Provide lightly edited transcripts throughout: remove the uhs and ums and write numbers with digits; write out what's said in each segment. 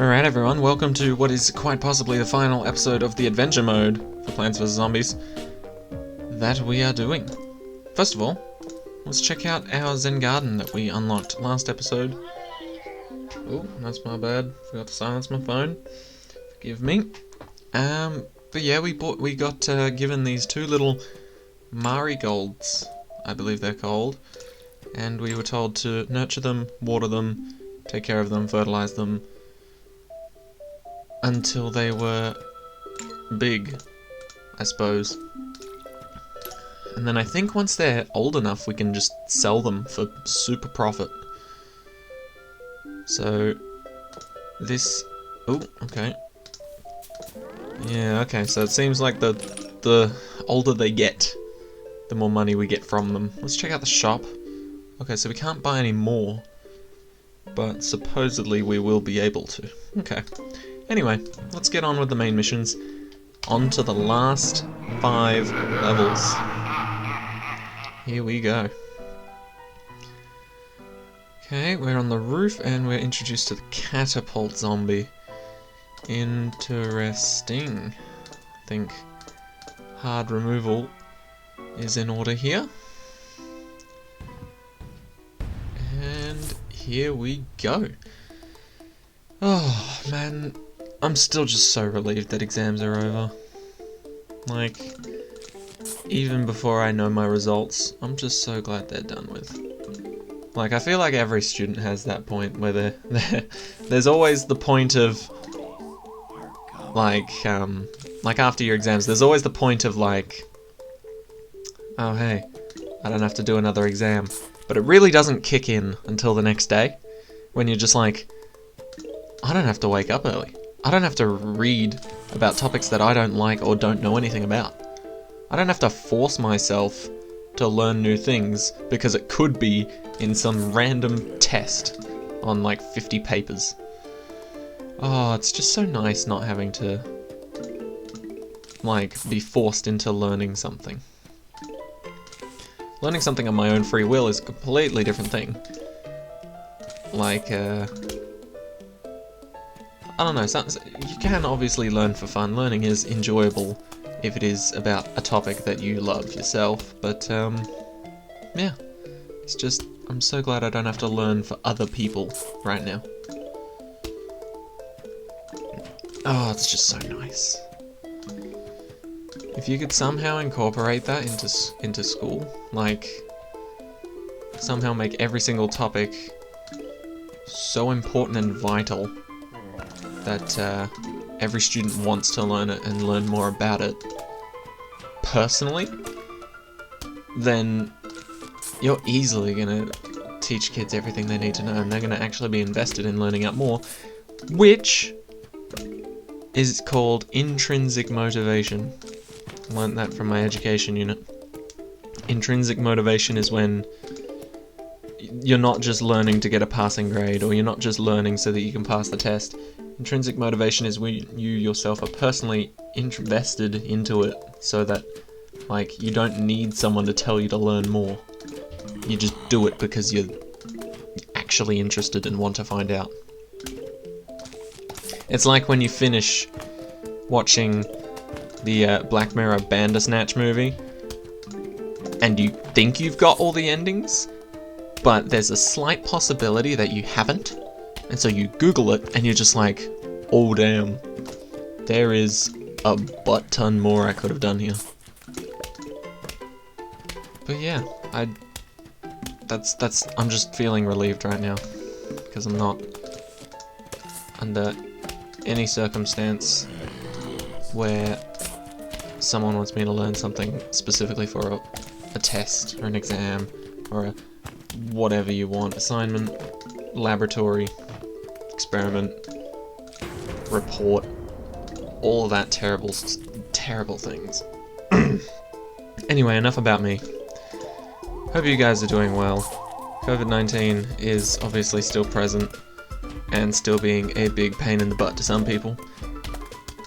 Alright everyone, welcome to what is quite possibly the final episode of the adventure mode for Plants vs Zombies that we are doing. First of all, let's check out our Zen garden that we unlocked last episode. Oh, that's my bad. Forgot to silence my phone. Forgive me. But yeah, we got given these two little marigolds, I believe they're called, and we were told to nurture them, water them, take care of them, fertilize them, until they were big, I suppose. And then I think once they're old enough, we can just sell them for super profit. So, this... oh, okay. Yeah, okay, so it seems like the older they get, the more money we get from them. Let's check out the shop. Okay, so we can't buy any more, but supposedly we will be able to. Okay. Anyway, let's get on with the main missions. On to the last 5 levels. Here we go. Okay, we're on the roof and we're introduced to the catapult zombie. Interesting. I think hard removal is in order here. And here we go. Oh, man. I'm still just so relieved that exams are over. Like, even before I know my results, I'm just so glad they're done with. Like, I feel like every student has that point where there's always the point of, like after your exams, there's always the point of like, oh hey, I don't have to do another exam. But it really doesn't kick in until the next day, when you're just like, I don't have to wake up early. I don't have to read about topics that I don't like or don't know anything about. I don't have to force myself to learn new things because it could be in some random test on like 50 papers. Oh, it's just so nice not having to like be forced into learning something. Learning something on my own free will is a completely different thing. Like, I don't know, you can obviously learn for fun. Learning is enjoyable if it is about a topic that you love yourself, but yeah, it's just, I'm so glad I don't have to learn for other people right now. Oh, it's just so nice. If you could somehow incorporate that into school, like, somehow make every single topic so important and vital that every student wants to learn it and learn more about it personally, then you're easily going to teach kids everything they need to know, and they're going to actually be invested in learning out more, which is called intrinsic motivation. I learned that from my education unit. Intrinsic motivation is when you're not just learning to get a passing grade, or you're not just learning so that you can pass the test. Intrinsic motivation is when you yourself are personally invested into it, so that, like, you don't need someone to tell you to learn more. You just do it because you're actually interested and want to find out. It's like when you finish watching the Black Mirror Bandersnatch movie, and you think you've got all the endings, but there's a slight possibility that you haven't, and so you Google it, and you're just like, oh damn, there is a butt-ton more I could have done here. But yeah, I'm just feeling relieved right now, because I'm not under any circumstance where someone wants me to learn something specifically for a test, or an exam, or a whatever you want, assignment, laboratory, experiment, report, all of that terrible things. Anyway, enough about me. Hope you guys are doing well. COVID-19 is obviously still present, and still being a big pain in the butt to some people.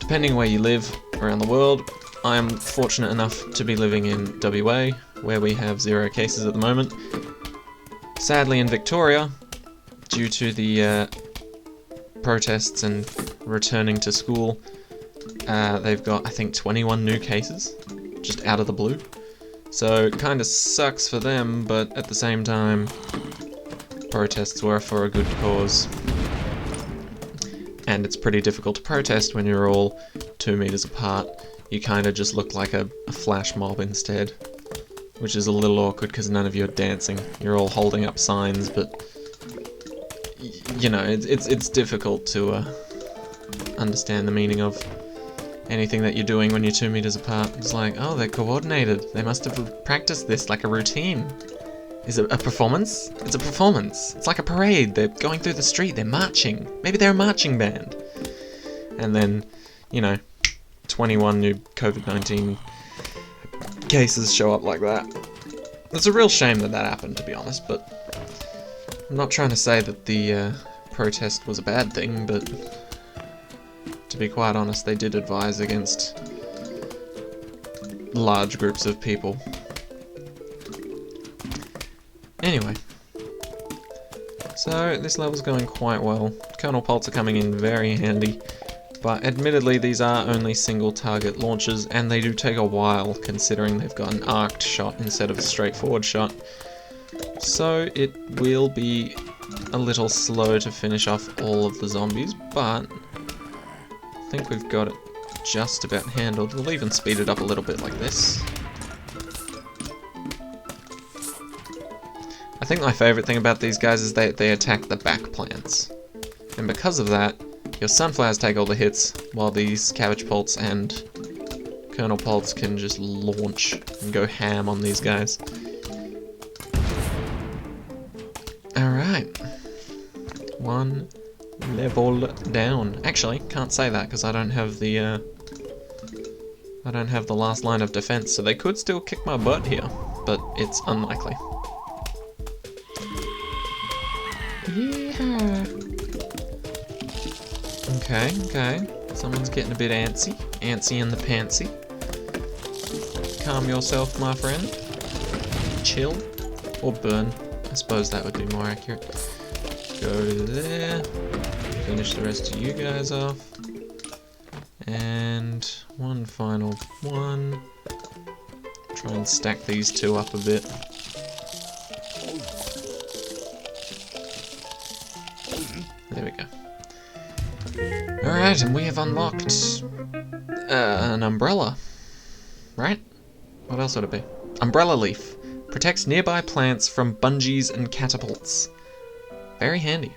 Depending where you live around the world, I am fortunate enough to be living in WA, where we have 0 cases at the moment. Sadly in Victoria, due to the protests and returning to school, they've got, I think, 21 new cases, just out of the blue. So it kind of sucks for them, but at the same time, protests were for a good cause. And it's pretty difficult to protest when you're all 2 meters apart. You kind of just look like a flash mob instead, which is a little awkward because none of you are dancing. You're all holding up signs, but you know, it's difficult to understand the meaning of anything that you're doing when you're 2 meters apart. It's like, oh, they're coordinated. They must have practiced this like a routine. Is it a performance? It's a performance. It's like a parade. They're going through the street. They're marching. Maybe they're a marching band. And then, you know, 21 new COVID-19 cases show up like that. It's a real shame that that happened, to be honest, but I'm not trying to say that the protest was a bad thing, but to be quite honest, they did advise against large groups of people. Anyway, so this level's going quite well. Kernel Pults are coming in very handy, but admittedly these are only single target launches, and they do take a while considering they've got an arced shot instead of a straightforward shot. So it will be a little slow to finish off all of the zombies, but I think we've got it just about handled. We'll even speed it up a little bit like this. I think my favourite thing about these guys is that they attack the back plants. And because of that, your sunflowers take all the hits, while these cabbage pults and kernel pults can just launch and go ham on these guys. Alright. 1 level down. Actually, can't say that because I don't have the last line of defense, so they could still kick my butt here, but it's unlikely. Yeah. Okay. Someone's getting a bit antsy. Antsy in the pantsy. Calm yourself, my friend. Chill. Or burn. I suppose that would be more accurate. Go to there. Finish the rest of you guys off. And one final one. Try and stack these two up a bit. There we go. Alright, and we have unlocked an umbrella. Right? What else would it be? Umbrella leaf. Protects nearby plants from bungees and catapults. Very handy.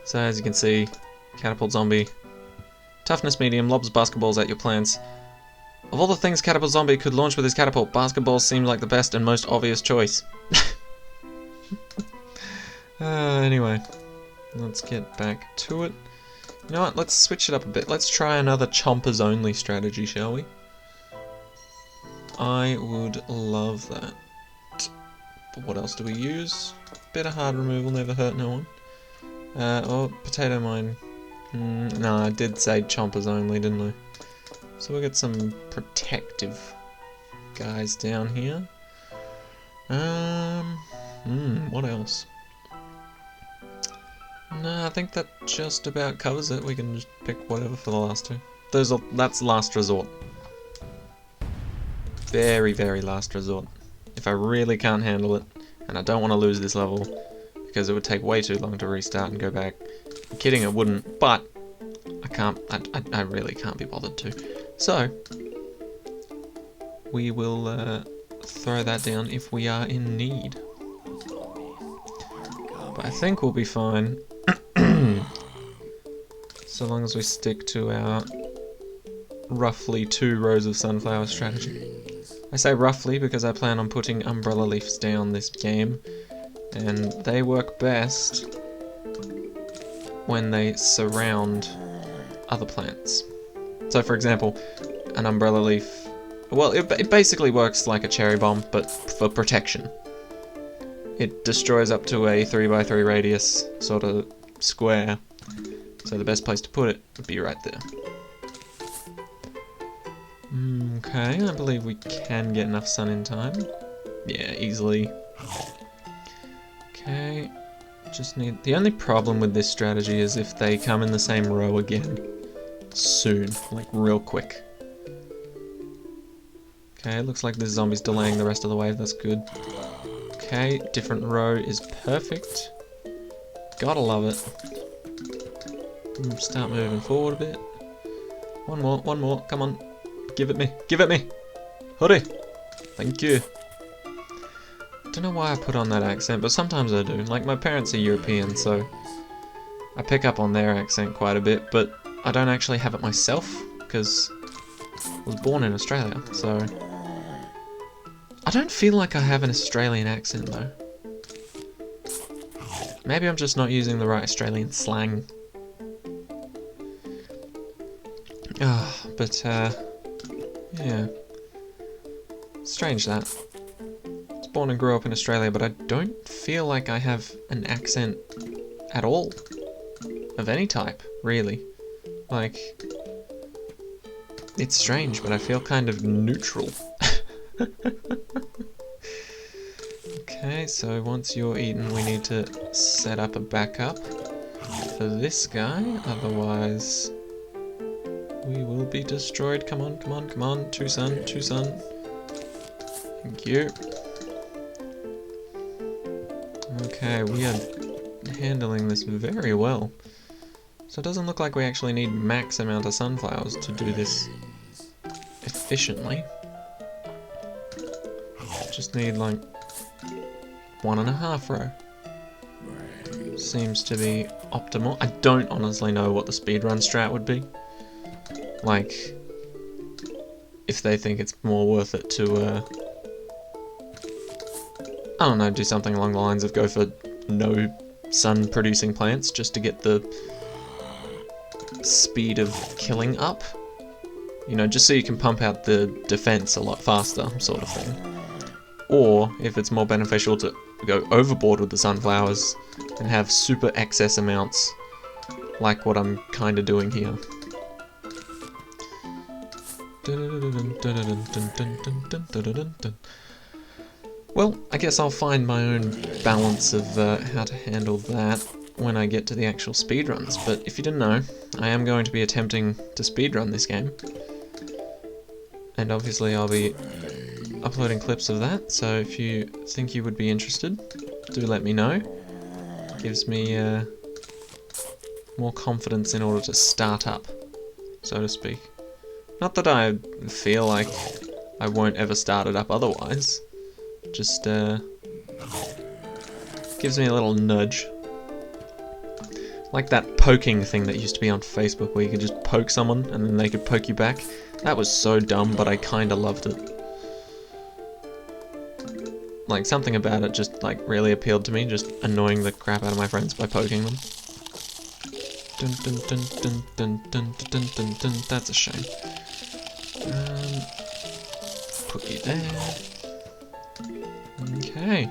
So as you can see, catapult zombie. Toughness medium, lobs basketballs at your plants. Of all the things catapult zombie could launch with his catapult, basketballs seemed like the best and most obvious choice. Anyway, let's get back to it. You know what, let's switch it up a bit. Let's try another chompers only strategy, shall we? I would love that. But what else do we use? Bit of hard removal, never hurt no one. Oh, potato mine. No, I did say chompers only, didn't I? So we'll get some protective guys down here. What else? No, I think that just about covers it. We can just pick whatever for the last two. That's last resort. Very, very last resort. If I really can't handle it, and I don't want to lose this level, because it would take way too long to restart and go back. I'm kidding, it wouldn't, but I really can't be bothered to. So, we will throw that down if we are in need. But I think we'll be fine. So long as we stick to our roughly 2 rows of sunflower strategy. I say roughly because I plan on putting umbrella leaves down this game, and they work best when they surround other plants. So for example, an umbrella leaf, well, it basically works like a cherry bomb, but for protection. It destroys up to a 3x3 radius sort of square, so the best place to put it would be right there. Okay, I believe we can get enough sun in time. Yeah, easily. Okay, Just need... The only problem with this strategy is if they come in the same row again. Soon. Like, real quick. Okay, looks like this zombie's delaying the rest of the wave. That's good. Okay, different row is perfect. Gotta love it. Start moving forward a bit. One more. Come on. Give it me. Give it me. Hurry. Thank you. Don't know why I put on that accent, but sometimes I do. Like, my parents are European, so I pick up on their accent quite a bit, but I don't actually have it myself, because I was born in Australia, so... I don't feel like I have an Australian accent, though. Maybe I'm just not using the right Australian slang. But, yeah. Strange that. I was born and grew up in Australia, but I don't feel like I have an accent at all. Of any type, really. Like, it's strange, but I feel kind of neutral. Okay, so once you're eaten, we need to set up a backup for this guy, otherwise we will be destroyed. Come on, come on, come on. Two sun. Thank you. Okay, we are handling this very well. So it doesn't look like we actually need max amount of sunflowers to do this efficiently. Just need like 1.5 row. Seems to be optimal. I don't honestly know what the speedrun strat would be. Like, if they think it's more worth it to, I don't know, do something along the lines of go for no sun producing plants just to get the speed of killing up. You know, just so you can pump out the defense a lot faster, sort of thing. Or, if it's more beneficial to go overboard with the sunflowers and have super excess amounts, like what I'm kind of doing here. Well, I guess I'll find my own balance of how to handle that when I get to the actual speedruns, but if you didn't know, I am going to be attempting to speedrun this game. And obviously I'll be uploading clips of that, so if you think you would be interested, do let me know. It gives me more confidence in order to start up, so to speak. Not that I feel like I won't ever start it up otherwise, just gives me a little nudge. Like that poking thing that used to be on Facebook where you could just poke someone and then they could poke you back. That was so dumb, but I kinda loved it. Like, something about it just, like, really appealed to me, just annoying the crap out of my friends by poking them. Dun dun dun dun dun dun dun dun dun. That's a shame. Put you there. Okay.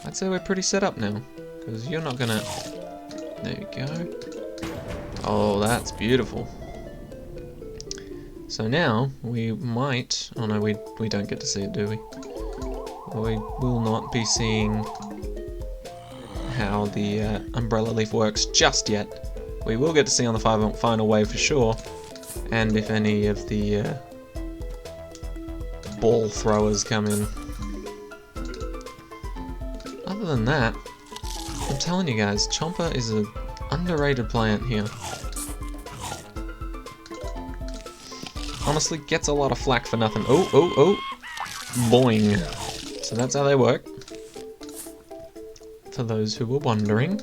I'd say we're pretty set up now, because you're not gonna... There you go. Oh, that's beautiful. So now, we might... Oh no, we don't get to see it, do we? We will not be seeing how the umbrella leaf works just yet. We will get to see on the final wave for sure, and if any of the ball throwers come in. Other than that, I'm telling you guys, Chomper is an underrated plant here. Honestly, gets a lot of flack for nothing. Oh! Boing. So that's how they work. For those who were wondering.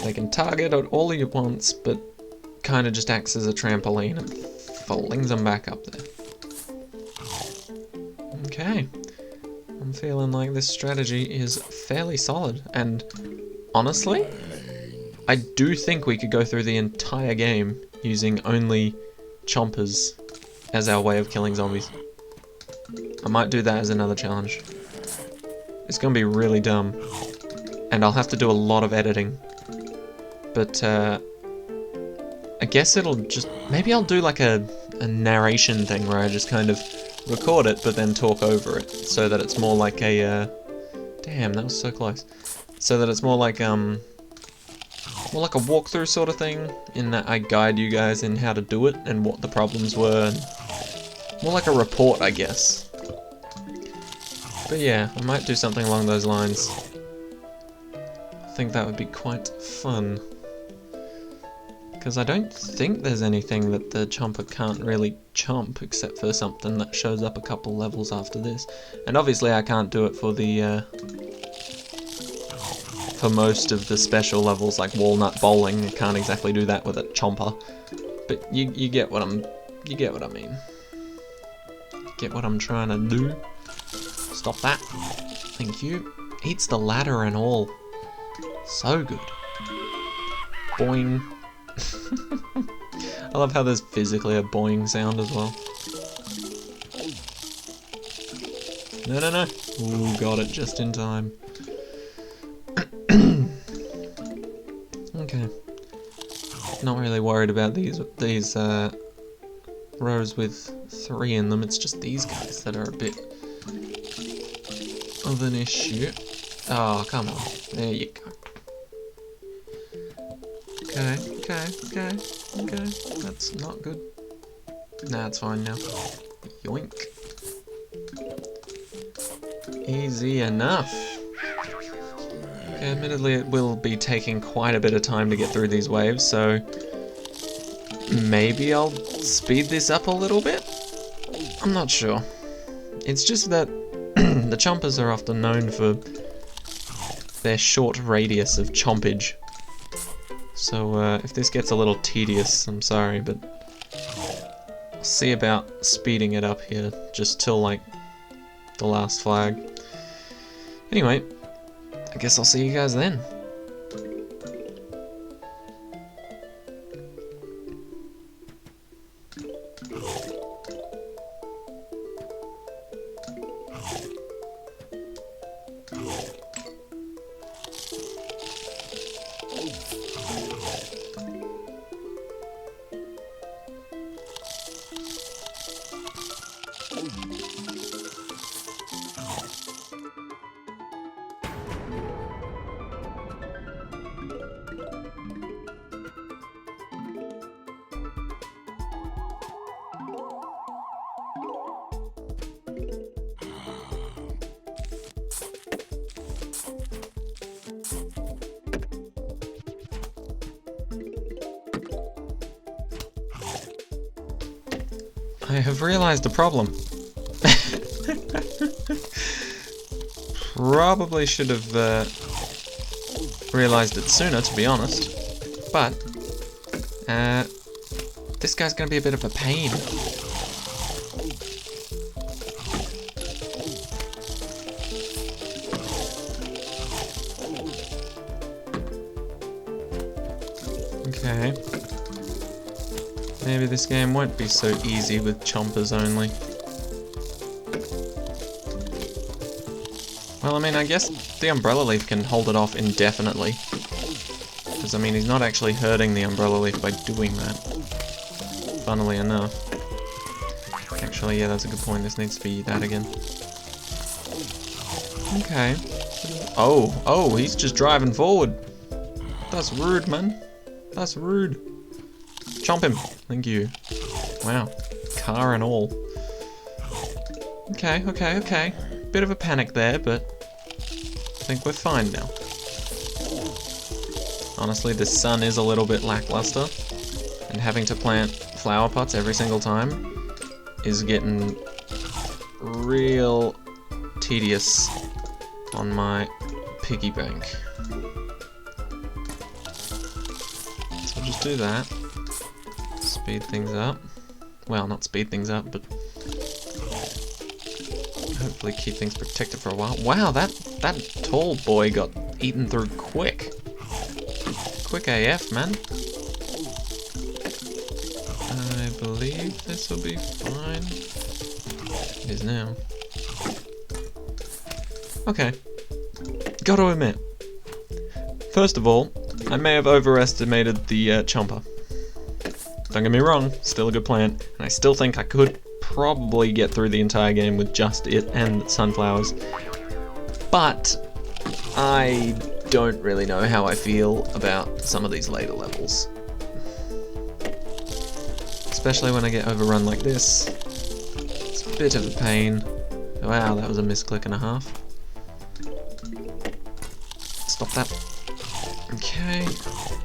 They can target at all you want, but kind of just acts as a trampoline and flings them back up there. Okay. I'm feeling like this strategy is fairly solid, and honestly, I do think we could go through the entire game using only chompers as our way of killing zombies. I might do that as another challenge. It's gonna be really dumb, and I'll have to do a lot of editing. But I guess it'll just... Maybe I'll do like a narration thing where I just kind of record it but then talk over it, so that it's more like a... Damn, that was so close. so that it's more like a walkthrough sort of thing, in that I guide you guys in how to do it and what the problems were. And more like a report, I guess. But yeah, I might do something along those lines. I think that would be quite fun. Because I don't think there's anything that the chomper can't really chomp, except for something that shows up a couple levels after this. And obviously I can't do it for the, for most of the special levels, like Walnut Bowling. I can't exactly do that with a chomper. But you get what you get what I mean. Get what I'm trying to do. Stop that. Thank you. Eats the ladder and all. So good. Boing. I love how there's physically a boing sound as well. No, no, no. Ooh, got it just in time. Okay. Not really worried about these rows with 3 in them. It's just these guys that are a bit of an issue. Oh, come on. There you go. Okay. That's not good. Nah, it's fine now. Yoink. Easy enough. Okay, admittedly, it will be taking quite a bit of time to get through these waves, so maybe I'll speed this up a little bit? I'm not sure. It's just that the chompers are often known for their short radius of chompage. So if this gets a little tedious, I'm sorry, but I'll see about speeding it up here, just till like the last flag. Anyway, I guess I'll see you guys then. I have realized a problem. Probably should have realized it sooner, to be honest. But this guy's gonna be a bit of a pain. Okay. Maybe this game won't be so easy with chompers only. Well, I mean, I guess the umbrella leaf can hold it off indefinitely. Because, I mean, he's not actually hurting the umbrella leaf by doing that. Funnily enough. Actually, yeah, that's a good point. This needs to be that again. Okay. Oh, he's just driving forward. That's rude, man. That's rude. Chomp him. Thank you. Wow. Car and all. Okay. Bit of a panic there, but I think we're fine now. Honestly, the sun is a little bit lackluster, and having to plant flower pots every single time is getting real tedious on my piggy bank. So I'll just do that. Speed things up. Well, not speed things up, but hopefully keep things protected for a while. Wow, that tall boy got eaten through quick. Quick AF, man. I believe this will be fine. It is now. Okay. Gotta admit. First of all, I may have overestimated the chomper. Don't get me wrong, still a good plan, and I still think I could probably get through the entire game with just it and sunflowers. But I don't really know how I feel about some of these later levels. Especially when I get overrun like this. It's a bit of a pain. Wow, that was a misclick and a half. Stop that. Okay.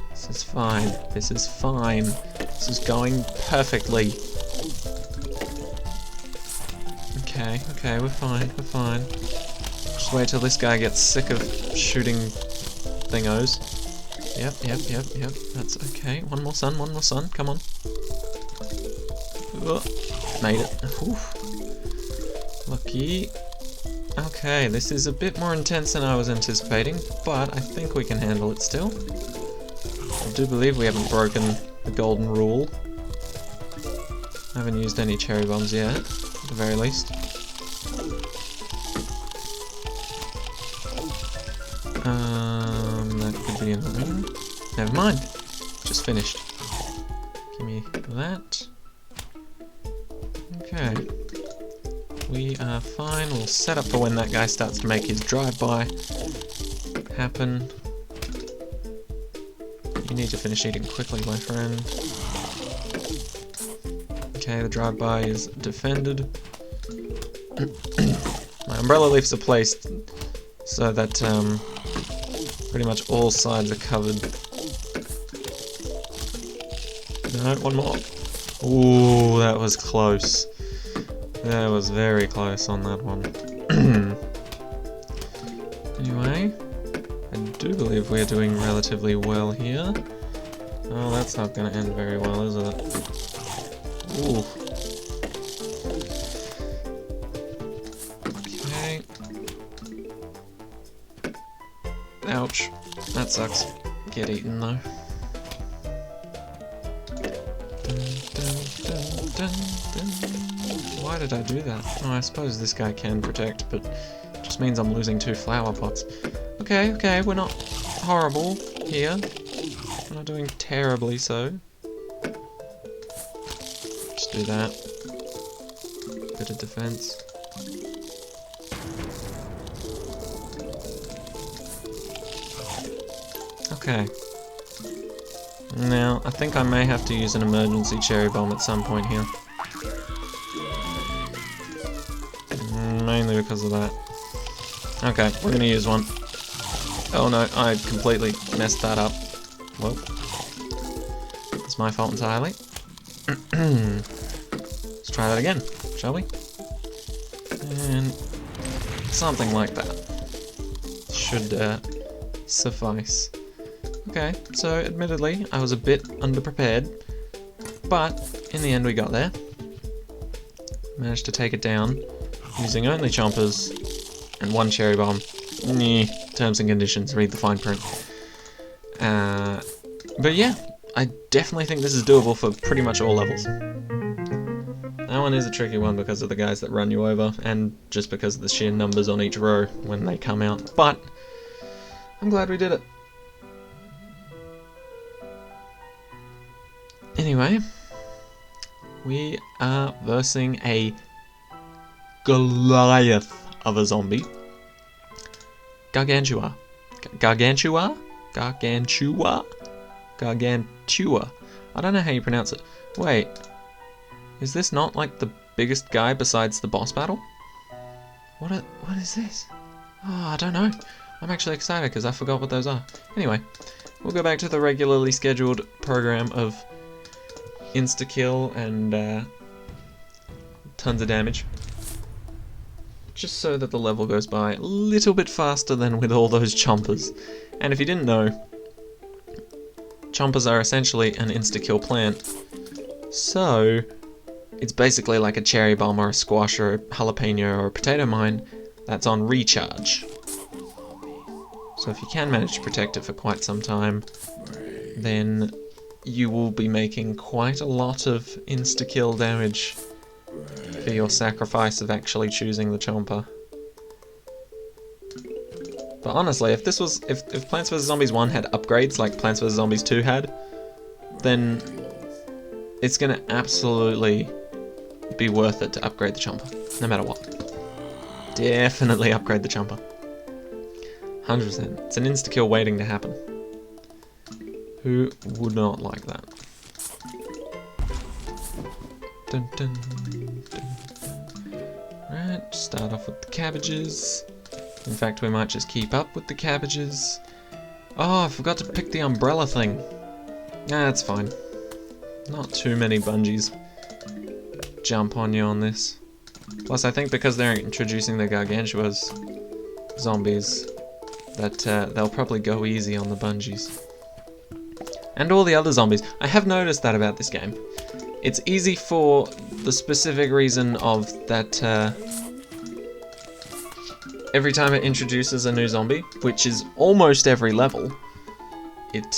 This is fine. This is fine. This is going perfectly. Okay, okay, we're fine, we're fine. Just wait till this guy gets sick of shooting thingos. Yep, that's okay. One more sun, come on. Made it. Oof. Lucky. Okay, this is a bit more intense than I was anticipating, but I think we can handle it still. I do believe we haven't broken the golden rule. I haven't used any cherry bombs yet, at the very least. That could be annoying. Never mind. Just finished. Give me that. Okay. We are fine. We'll set up for when that guy starts to make his drive-by happen. You need to finish eating quickly, my friend. Okay, the drive-by is defended. My umbrella leaves are placed so that pretty much all sides are covered. No, one more. Ooh, that was close. That was very close on that one. Anyway, I do believe we're doing relatively well here. Oh, that's not going to end very well, is it? Ooh. Okay. Ouch. That sucks. Get eaten, though. Why did I do that? Oh, I suppose this guy can protect, but it just means I'm losing 2 flower pots. Okay, okay, we're not horrible here. We're not doing terribly so. Just do that. Bit of defense. Okay. Now, I think I may have to use an emergency cherry bomb at some point here. Mainly because of that. Okay, we're gonna use one. Oh no, I completely messed that up. Well, it's my fault entirely. Let's try that again, shall we? And something like that should suffice. Okay, so admittedly, I was a bit underprepared, but in the end we got there. Managed to take it down using only chompers and 1 cherry bomb. Terms and conditions, read the fine print. But yeah, I definitely think this is doable for pretty much all levels. That one is a tricky one because of the guys that run you over, and just because of the sheer numbers on each row when they come out, but I'm glad we did it. Anyway, we are versing a Goliath of a zombie. Gargantua. Gargantua? Gargantua? Gargantua. I don't know how you pronounce it. Wait, is this not like the biggest guy besides the boss battle? What is this? Oh, I don't know. I'm actually excited because I forgot what those are. Anyway, we'll go back to the regularly scheduled program of insta-kill and tons of damage. Just so that the level goes by a little bit faster than with all those chompers. And if you didn't know, chompers are essentially an insta-kill plant. So, it's basically like a cherry bomb or a squash or a jalapeno or a potato mine that's on recharge. So if you can manage to protect it for quite some time, then you will be making quite a lot of insta-kill damage for your sacrifice of actually choosing the chomper. But honestly, if this was if Plants vs Zombies 1 had upgrades like Plants vs Zombies 2 had, then it's gonna absolutely be worth it to upgrade the chomper, no matter what. Definitely upgrade the chomper. 100%. It's an insta-kill waiting to happen. Who would not like that? Dun, dun, dun. Right, start off with the cabbages. In fact, we might just keep up with the cabbages. Oh, I forgot to pick the umbrella thing. Nah, that's fine. Not too many bungees jump on you on this. Plus, I think because they're introducing the Gargantuas zombies, that they'll probably go easy on the bungees. And all the other zombies. I have noticed that about this game. It's easy for the specific reason of that every time it introduces a new zombie, which is almost every level, it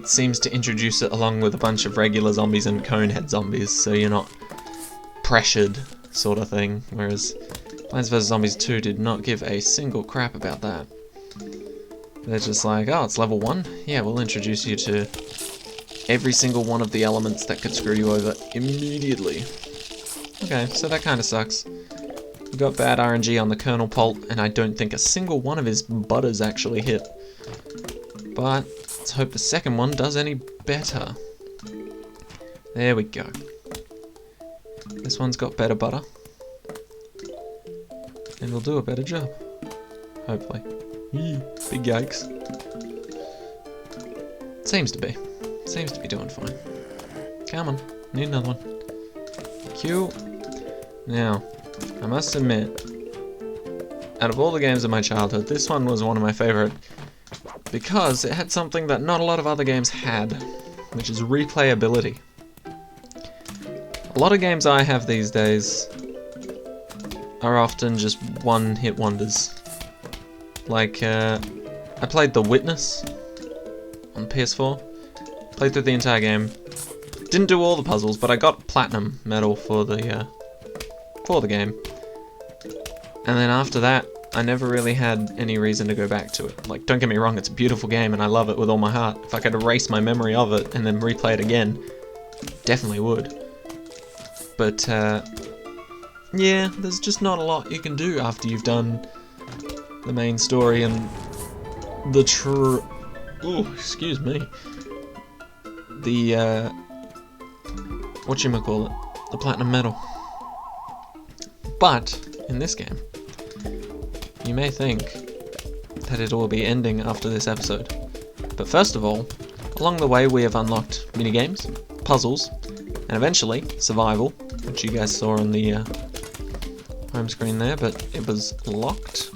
seems to introduce it along with a bunch of regular zombies and conehead zombies, so you're not pressured, sort of thing. Whereas Plants vs Zombies 2 did not give a single crap about that. They're just like, oh, it's level 1? Yeah, we'll introduce you to every single one of the elements that could screw you over immediately. Okay, so that kind of sucks. We got bad RNG on the Colonel Pult, and I don't think a single one of his butters actually hit. But let's hope the second one does any better. There we go. This one's got better butter. And we'll do a better job. Hopefully. Eee, big yikes. Seems to be. Seems to be doing fine. Come on, need another one. Q. Now, I must admit, out of all the games of my childhood, this one was one of my favourite because it had something that not a lot of other games had, which is replayability. A lot of games I have these days are often just one-hit wonders. Like, I played The Witness on PS4, played through the entire game, didn't do all the puzzles, but I got platinum medal for the game. And then after that, I never really had any reason to go back to it. Like, don't get me wrong, it's a beautiful game and I love it with all my heart. If I could erase my memory of it and then replay it again, definitely would. But, yeah, there's just not a lot you can do after you've done the main story and the ooh, excuse me. The, whatchamacallit, the platinum medal. But, in this game, you may think that it will be ending after this episode. But first of all, along the way we have unlocked minigames, puzzles, and eventually survival, which you guys saw on the home screen there, but it was locked,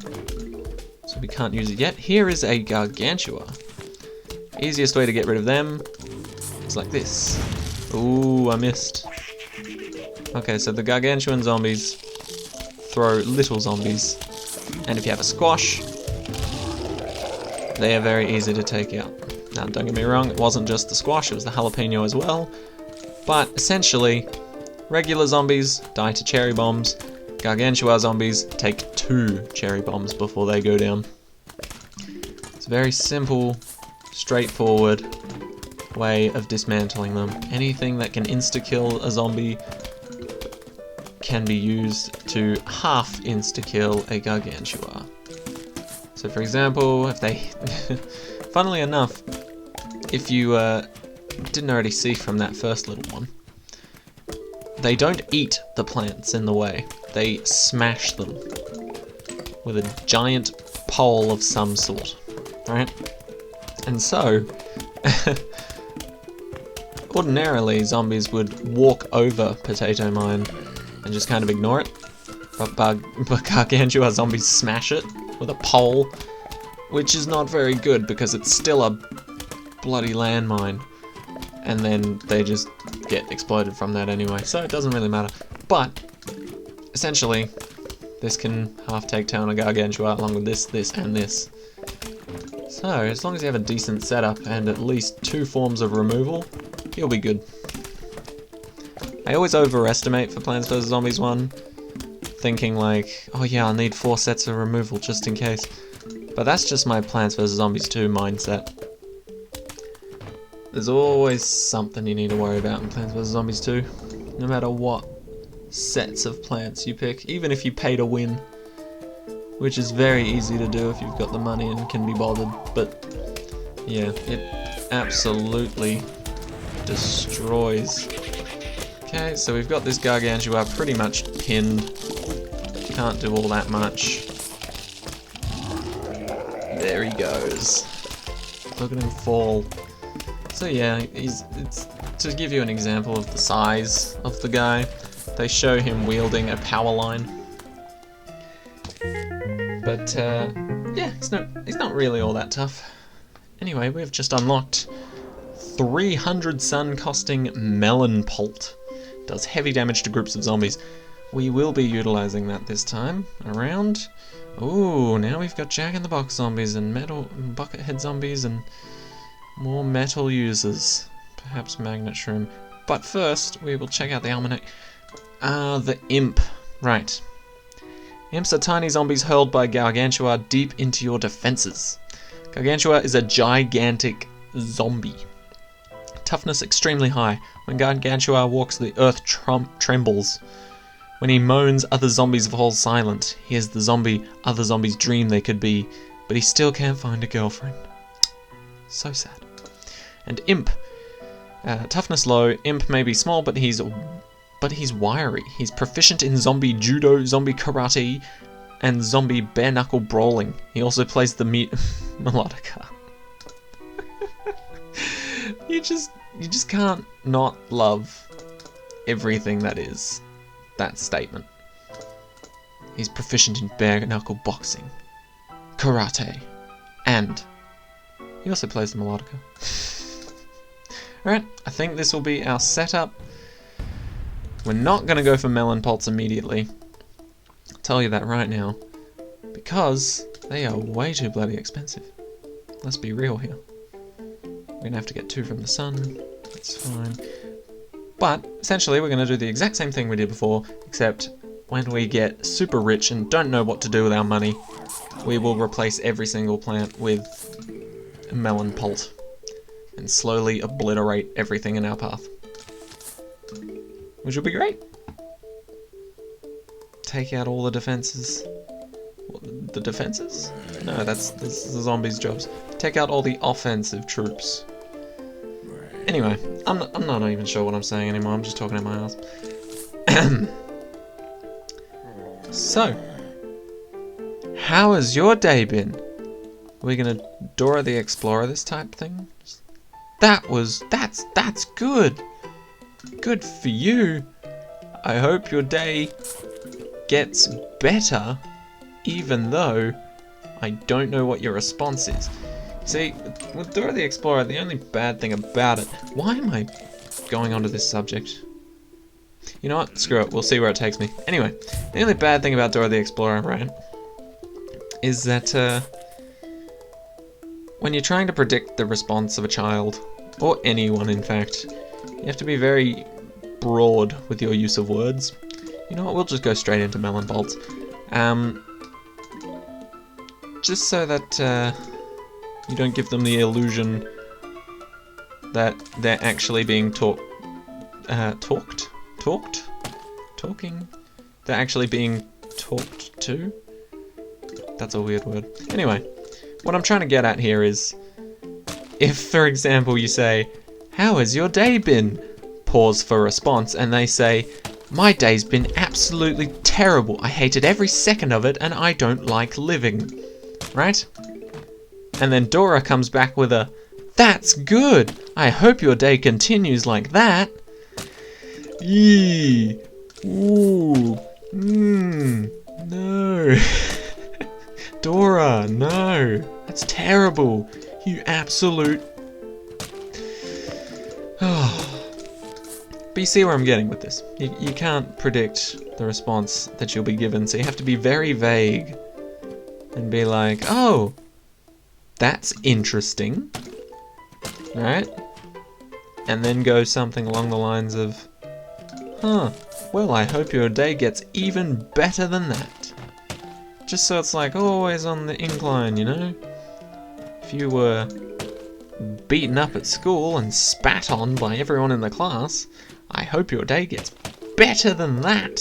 so we can't use it yet. Here is a Gargantua. Easiest way to get rid of them is like this. Ooh, I missed. Okay, so the Gargantuan zombies throw little zombies, and if you have a squash, they are very easy to take out. Now, don't get me wrong, it wasn't just the squash, it was the jalapeno as well, but essentially, regular zombies die to cherry bombs, Gargantua zombies take 2 cherry bombs before they go down. It's a very simple, straightforward way of dismantling them. Anything that can insta-kill a zombie can be used to half insta-kill a Gargantua. So for example, if they... funnily enough, if you didn't already see from that first little one, they don't eat the plants in the way. They smash them with a giant pole of some sort, right? And so, ordinarily zombies would walk over Potato Mine and just kind of ignore it, but Gargantua zombies smash it with a pole, which is not very good because it's still a bloody landmine, and then they just get exploded from that anyway, so it doesn't really matter. But essentially, this can half take down a Gargantua along with this, and this. So, as long as you have a decent setup and at least 2 forms of removal, you'll be good. I always overestimate for Plants vs Zombies 1, thinking like, oh yeah, I'll need 4 sets of removal just in case. But that's just my Plants vs Zombies 2 mindset. There's always something you need to worry about in Plants vs Zombies 2, no matter what sets of plants you pick, even if you pay to win. which is very easy to do if you've got the money and can be bothered, but yeah, it absolutely destroys. Okay, so we've got this Gargantua pretty much pinned. Can't do all that much. There he goes. Look at him fall. So yeah, it's to give you an example of the size of the guy, they show him wielding a power line. But yeah, he's not really all that tough. Anyway, we've just unlocked 300 sun costing Melon Pult. Does heavy damage to groups of zombies. We will be utilising that this time around. Ooh, now we've got Jack-in-the-Box zombies and metal buckethead zombies and more metal users. Perhaps Magnet Shroom. But first, we will check out the almanac. The Imp. Right. Imps are tiny zombies hurled by Gargantua deep into your defences. Gargantua is a gigantic zombie. Toughness extremely high. When Gargantua walks, the earth trembles. When he moans, other zombies fall silent. He is the zombie other zombies dream they could be, but he still can't find a girlfriend. So sad. And Imp. Toughness low. Imp may be small, but he's wiry. He's proficient in zombie judo, zombie karate, and zombie bare knuckle brawling. He also plays the melodica. You just can't not love everything that is that statement. He's proficient in bare knuckle boxing, karate, and he also plays the melodica. Alright, I think this will be our setup. We're not going to go for melon pots immediately. I'll tell you that right now. Because they are way too bloody expensive. Let's be real here. We're going to have to get 2 from the sun. That's fine. But, essentially, we're going to do the exact same thing we did before, except when we get super rich and don't know what to do with our money, we will replace every single plant with a melon pult and slowly obliterate everything in our path. Which will be great. Take out all the defenses. What, the defenses? No, that's the zombies' jobs. Take out all the offensive troops. Anyway, I'm not even sure what I'm saying anymore. I'm just talking out my ass. So, how has your day been? Are we gonna Dora the Explorer this type thing? That's good. Good for you. I hope your day gets better, even though I don't know what your response is. See, with Dora the Explorer, the only bad thing about it... Why am I going on to this subject? You know what? Screw it. We'll see where it takes me. Anyway, the only bad thing about Dora the Explorer, right, is that when you're trying to predict the response of a child, or anyone in fact, you have to be very broad with your use of words. You know what? We'll just go straight into melon bolts. Just so that you don't give them the illusion that they're actually being talking. They're actually being talked to. That's a weird word. Anyway, what I'm trying to get at here is, if, for example, you say, "How has your day been?" Pause for response, and they say, "My day's been absolutely terrible. I hated every second of it, and I don't like living." Right? And then Dora comes back with a, "That's good. I hope your day continues like that." Yee. Ooh. No. Dora, no. That's terrible. You absolute... But you see where I'm getting with this. You can't predict the response that you'll be given, so you have to be very vague. And be like, "Oh, that's interesting." Right? And then go something along the lines of, "Huh, well, I hope your day gets even better than that." Just so it's like always on the incline, you know? If you were beaten up at school and spat on by everyone in the class, I hope your day gets better than that.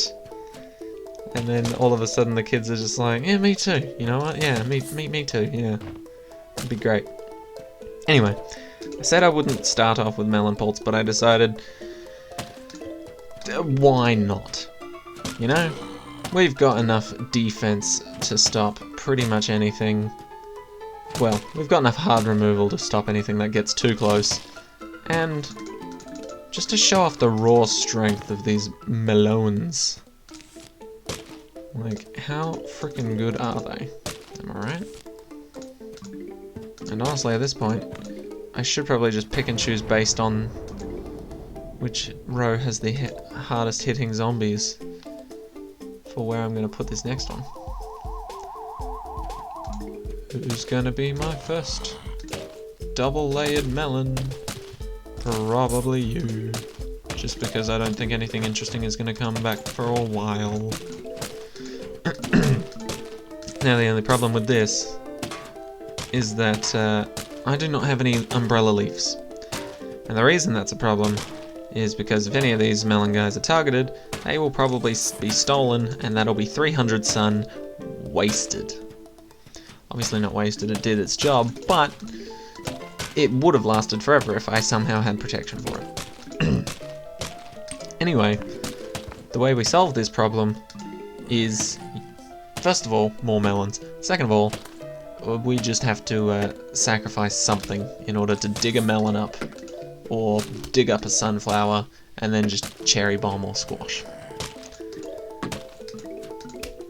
And then all of a sudden the kids are just like, yeah, me too. You know what? Yeah, me too. Yeah, it'd be great. Anyway, I said I wouldn't start off with melon poults, but I decided, why not? You know, we've got enough defense to stop pretty much anything. Well, we've got enough hard removal to stop anything that gets too close, and just to show off the raw strength of these melons. Like, how freaking good are they? Am I right? And honestly, at this point, I should probably just pick and choose based on which row has the hardest hitting zombies for where I'm going to put this next one. Who's going to be my first double-layered melon? Probably you. Just because I don't think anything interesting is going to come back for a while. Now the only problem with this is that I do not have any umbrella leaves. And the reason that's a problem is because if any of these melon guys are targeted, they will probably be stolen, and that'll be 300 sun wasted. Obviously not wasted, it did its job, but it would have lasted forever if I somehow had protection for it. Anyway, the way we solve this problem is, first of all, more melons. Second of all, we just have to sacrifice something in order to dig a melon up, or dig up a sunflower, and then just cherry bomb or squash.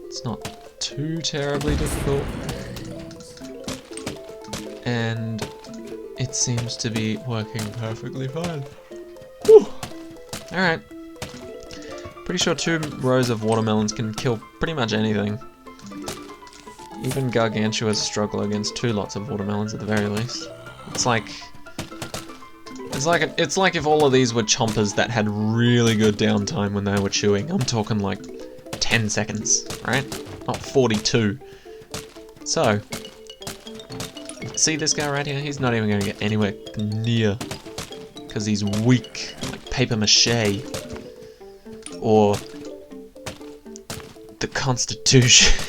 It's not too terribly difficult, and it seems to be working perfectly fine. Whew. Alright. Pretty sure 2 rows of watermelons can kill pretty much anything. Even gargantuas struggle against 2 lots of watermelons at the very least. It's like if all of these were chompers that had really good downtime when they were chewing. I'm talking like 10 seconds, right? Not 42. So, see this guy right here? He's not even going to get anywhere near, because he's weak, like paper mache, or the Constitution.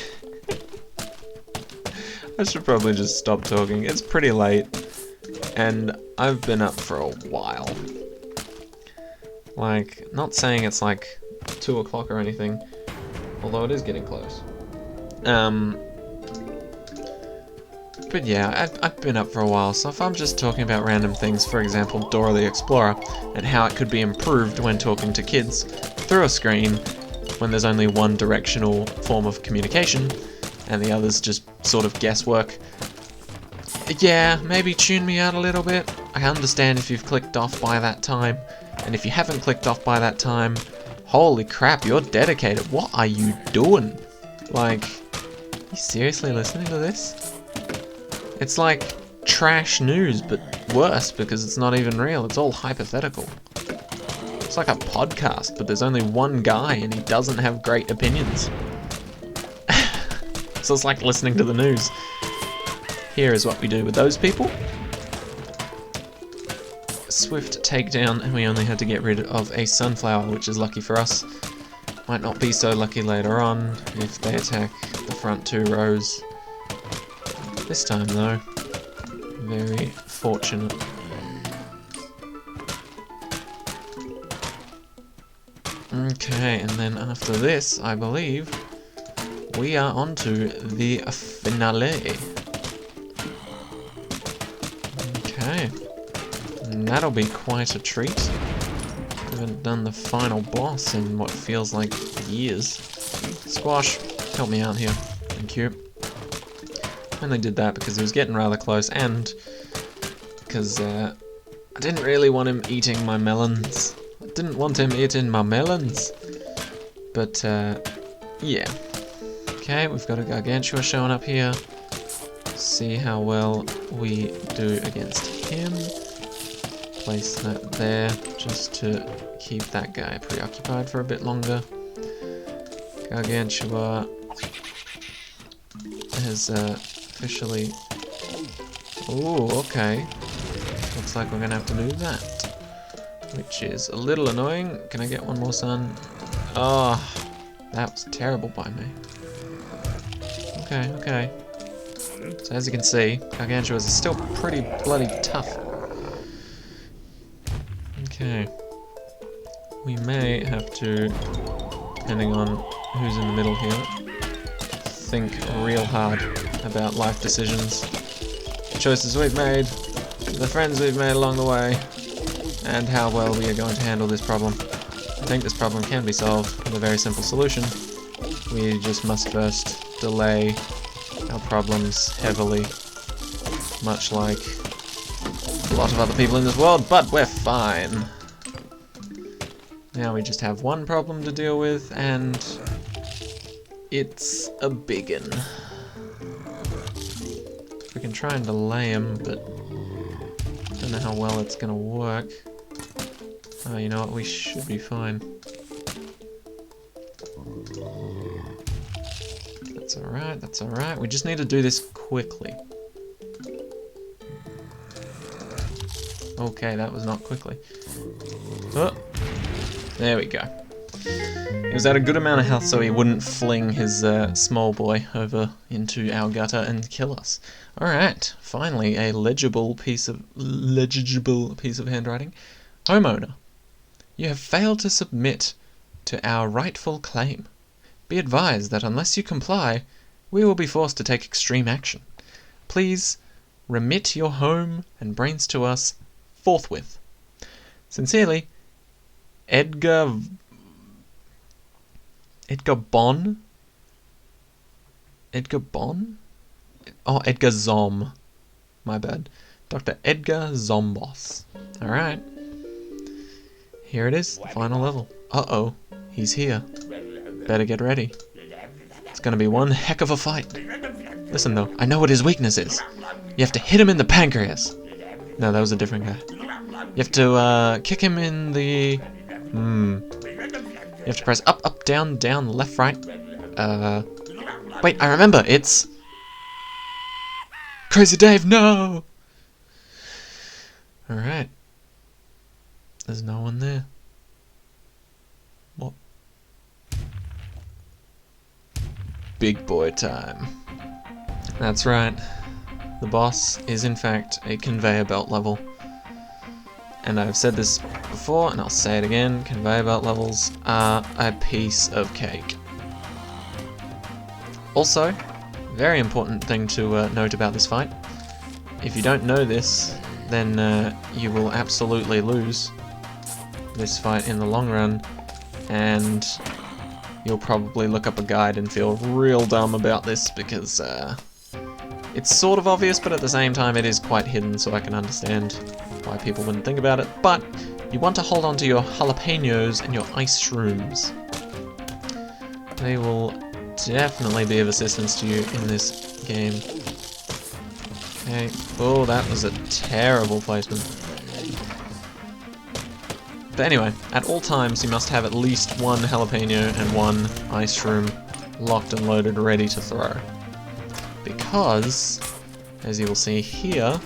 I should probably just stop talking. It's pretty late, and I've been up for a while. Like, not saying it's like 2 o'clock or anything, although it is getting close. But yeah, I've been up for a while, so if I'm just talking about random things, for example, Dora the Explorer, and how it could be improved when talking to kids through a screen, when there's only one directional form of communication, and the other's just sort of guesswork. Yeah, maybe tune me out a little bit. I understand if you've clicked off by that time, and if you haven't clicked off by that time, holy crap, you're dedicated. What are you doing? Like, you seriously listening to this? It's like trash news, but worse, because it's not even real. It's all hypothetical. It's like a podcast, but there's only one guy, and he doesn't have great opinions. So it's like listening to the news. Here is what we do with those people. Swift takedown, and we only had to get rid of a sunflower, which is lucky for us. Might not be so lucky later on, if they attack the front 2 rows. This time though, very fortunate. Okay, and then after this, I believe, we are on to the finale. Okay, and that'll be quite a treat. Haven't done the final boss in what feels like years. Squash, help me out here. Thank you. Only did that because he was getting rather close, and because I didn't really want him eating my melons. I didn't want him eating my melons. But, yeah. Okay, we've got a Gargantua showing up here. See how well we do against him. Place that there, just to keep that guy preoccupied for a bit longer. Gargantua has officially... Ooh, okay. Looks like we're gonna have to do that. Which is a little annoying. Can I get one more sun? Oh, That was terrible by me. Okay, okay. So as you can see, Gargantuas is still pretty bloody tough. Okay. We may have to, depending on who's in the middle here, think real hard about life decisions. The choices we've made, the friends we've made along the way, and how well we are going to handle this problem. I think this problem can be solved with a very simple solution. We just must first delay our problems heavily, much like a lot of other people in this world, but we're fine. Now we just have one problem to deal with, and it's a biggin. We can try and delay him, but I don't know how well it's gonna work. Oh, you know what? We should be fine. That's alright, that's alright. We just need to do this quickly. Okay, that was not quickly. Oh, there we go. He was at a good amount of health so he wouldn't fling his small boy over into our gutter and kill us. Alright, finally a legible piece of handwriting. Homeowner, you have failed to submit to our rightful claim. Be advised that unless you comply, we will be forced to take extreme action. Please remit your home and brains to us forthwith. Sincerely, Edgar Bon? Edgar Bon? Oh, Edgar Zom. My bad. Dr. Edgar Zombos. Alright. Here it is, the final level. Uh-oh, he's here. Better get ready. It's gonna be one heck of a fight. Listen though, I know what his weakness is. You have to hit him in the pancreas. No, that was a different guy. You have to kick him in the... You have to press up, up, down, down, left, right. Wait, I remember, it's... Crazy Dave, no! Alright. There's no one there. What? Big boy time. That's right. The boss is in fact a conveyor belt level. And I've said this before, and I'll say it again, conveyor belt levels are a piece of cake. Also, very important thing to note about this fight. If you don't know this, then you will absolutely lose this fight in the long run, and you'll probably look up a guide and feel real dumb about this because it's sort of obvious, but at the same time it is quite hidden, so I can understand why people wouldn't think about it. But you want to hold on to your jalapenos and your ice shrooms. They will definitely be of assistance to you in this game. Okay. Oh, that was a terrible placement. But anyway, at all times you must have at least one jalapeno and one ice shroom locked and loaded, ready to throw. Because, as you will see here,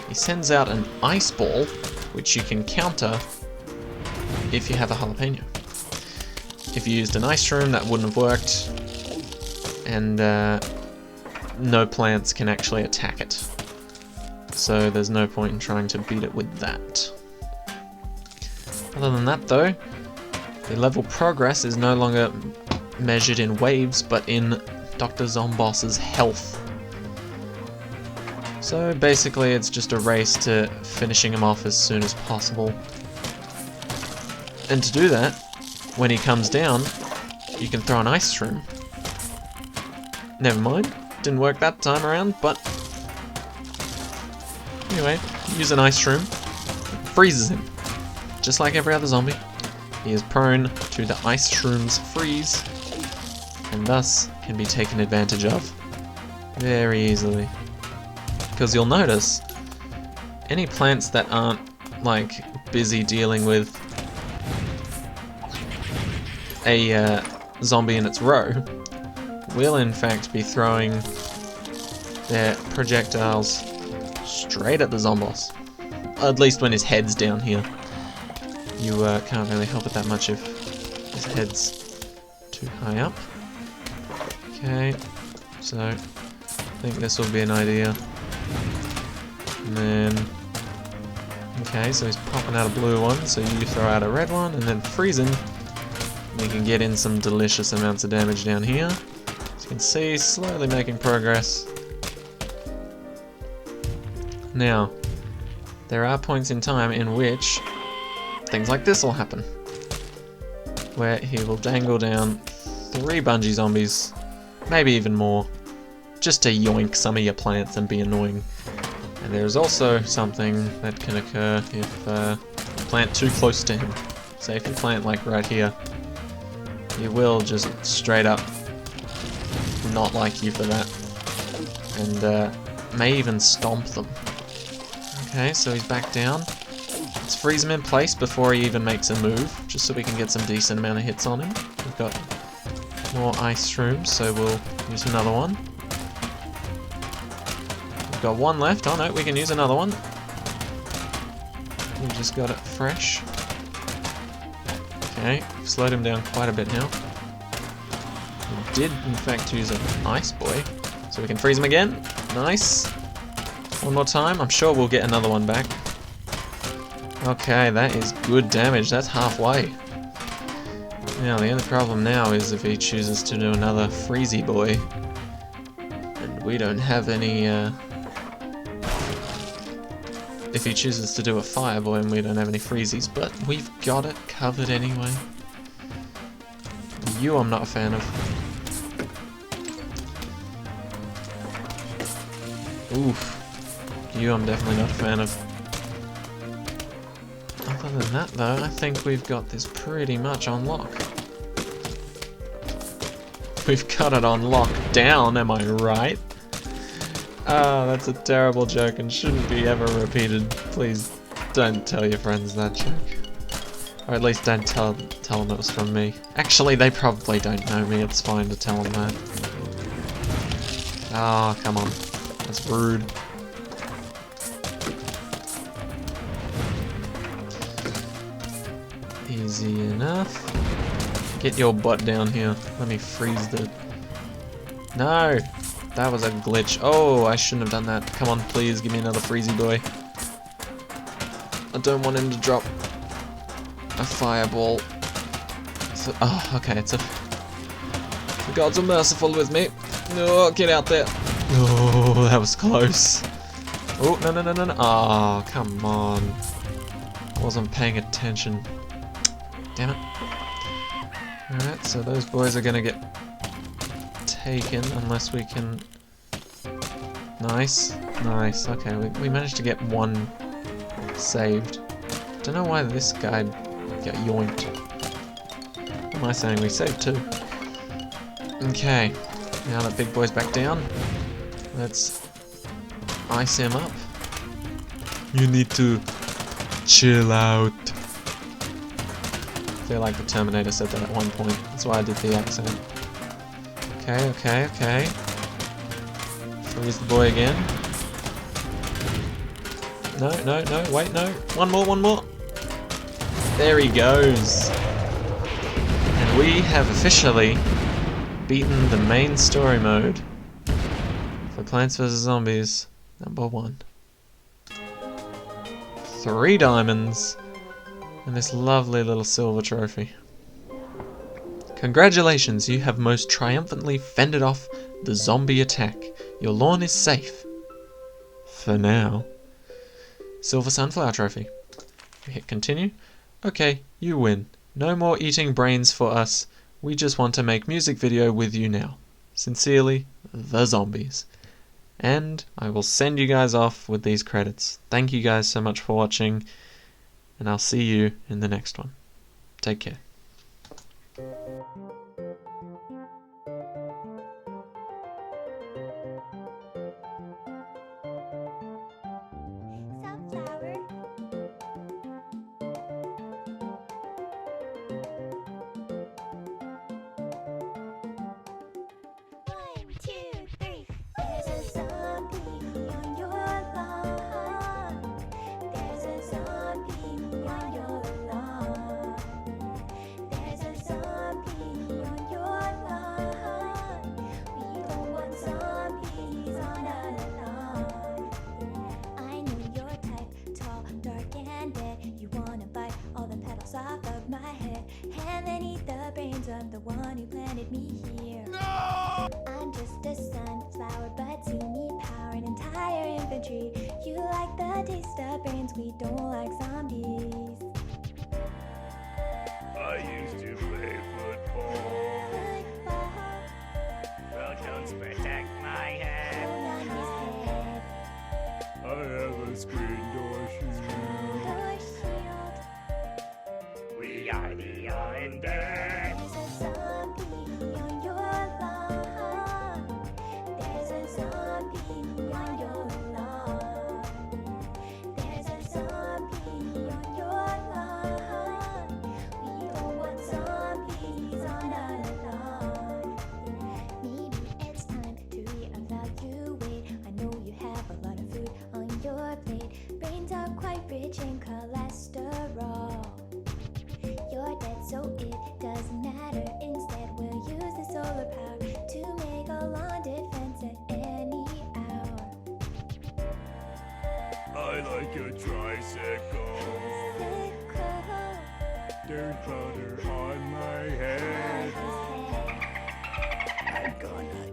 he sends out an ice ball, which you can counter if you have a jalapeno. If you used an ice shroom, that wouldn't have worked, and no plants can actually attack it. So there's no point in trying to beat it with that. Other than that though, the level progress is no longer measured in waves, but in Dr. Zombos's health. So basically it's just a race to finishing him off as soon as possible. And to do that, when he comes down, you can throw an ice shroom. Never mind, didn't work that time around, but anyway, use an ice shroom, freezes him. Just like every other zombie, he is prone to the ice shroom's freeze, and thus can be taken advantage of very easily. Because you'll notice, any plants that aren't like busy dealing with a zombie in its row will in fact be throwing their projectiles straight at the zombos. At least when his head's down here. You can't really help it that much if his head's too high up. Okay, so I think this will be an idea. And then, okay, so he's popping out a blue one, so you throw out a red one, and then freeze him. We can get in some delicious amounts of damage down here. As you can see, slowly making progress. Now, there are points in time in which things like this will happen. Where he will dangle down 3 bungee zombies, maybe even more, just to yoink some of your plants and be annoying. And there's also something that can occur if you plant too close to him. Say if you plant like right here, he will just straight up not like you for that. And may even stomp them. Okay, so he's back down. Let's freeze him in place before he even makes a move, just so we can get some decent amount of hits on him. We've got more ice shrooms, so we'll use another one. We've got 1 left. Oh no, we can use another one. We just got it fresh. Okay, we've slowed him down quite a bit now. We did, in fact, use an ice boy, so we can freeze him again. Nice. 1 more time. I'm sure we'll get another one back. Okay, that is good damage. That's halfway. Now, the only problem now is if he chooses to do another freezy boy. And we don't have any, if he chooses to do a fire boy and we don't have any freezies, but we've got it covered anyway. You I'm not a fan of. Oof. You I'm definitely not a fan of. Other than that though, I think we've got this pretty much on lock. We've got it on lockdown, am I right? Ah, that's a terrible joke and shouldn't be ever repeated. Please don't tell your friends that joke. Or at least don't tell them it was from me. Actually, they probably don't know me, it's fine to tell them that. Ah, oh, come on. That's rude. Easy enough. Get your butt down here. Let me freeze the... No! That was a glitch. Oh, I shouldn't have done that. Come on, please, give me another freezy boy. I don't want him to drop a fireball. So, oh, okay, it's a... The gods are merciful with me. No, get out there. Oh, that was close. Oh, no, no, no, no, no. Oh, come on. I wasn't paying attention. Damn it. Alright, so those boys are gonna get taken unless we can... Nice. Nice. Okay, we managed to get 1 saved. Don't know why this guy got yoinked. What am I saying? We saved 2. Okay. Now that big boy's back down, let's ice him up. You need to chill out. I feel like the Terminator said that at one point. That's why I did the accent. Okay, okay, okay. Freeze the boy again. No, no, no, wait, no. One more, one more. There he goes. And we have officially beaten the main story mode for Plants vs. Zombies #1. 3 diamonds. And this lovely little silver trophy. Congratulations, you have most triumphantly fended off the zombie attack. Your lawn is safe. For now. Silver sunflower trophy. We hit continue. Okay, you win. No more eating brains for us. We just want to make music video with you now. Sincerely, the zombies. And I will send you guys off with these credits. Thank you guys so much for watching. And I'll see you in the next one. Take care. There's a zombie off of my head and then eat the brains of the one who planted me here. No! I'm just a sunflower, but you need power and entire infantry. You like the taste of brains, we don't like zombies. I used to play football. Football, Well, don't protect my head. on his head, I have a screen door door shield. We are the undead. There's a zombie on your lawn. There's a zombie on your lawn. There's a zombie on your lawn. We don't want zombies on our lawn. Maybe it's time to reevaluate. I know you have a lot of food on your plate. Brains are quite rich in cholesterol. You're dead, so it doesn't matter. Instead, we'll use the solar power to make a lawn defense at any hour. I like a tricycle. Sickle Dirt powder on my head. on his head. I'm gonna